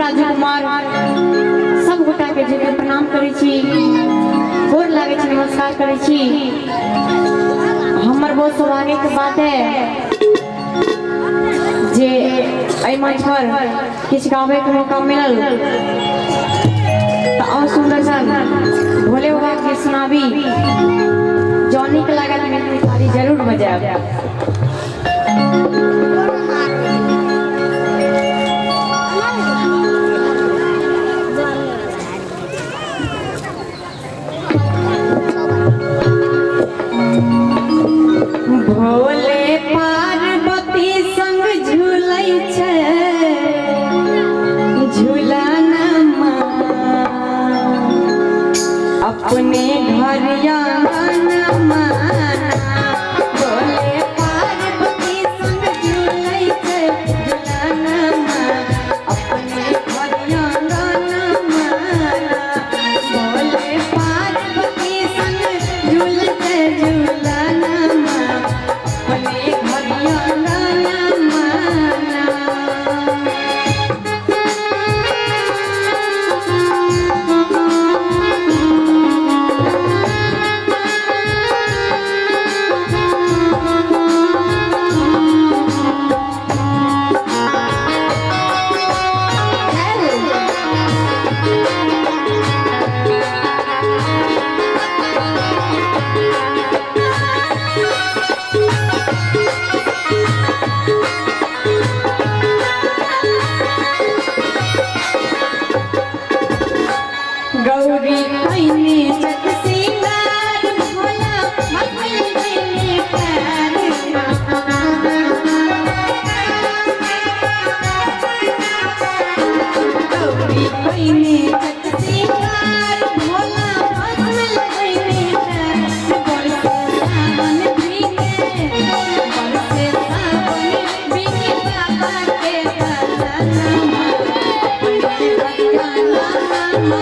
राजकुमार सब गोटा के जे प्रणाम करै छी, गोर लागै छी, नमस्कार करै छी। हमर बहुत सौभाग्य के बात है जे एहि मंच पर किछु गावे के मौका मिलल तो और सुंदर सन भोले बाबा के सुनाबी। जॉनी के लागत में ताली जरूर बजाब। भोले पार्वती संग झूलै छै झूलनमा, अपने घर आंगनमा। भोले पार्वती संग झूलै छै झूलनमा, अपने घर आंगनमा। भोले पार्वती संग झूलै छै झूलनमा, अपने घर आंगनमा। गौरी कइने चक सिंगार भोला मखई कइने पैर। गौरी कइने चक सिंगार भोला मखई कइने पैर। बरसे सावन भीगे, बरसे सावन भीगे बाबा के दर्शनमा, अपने घर आंगनमा।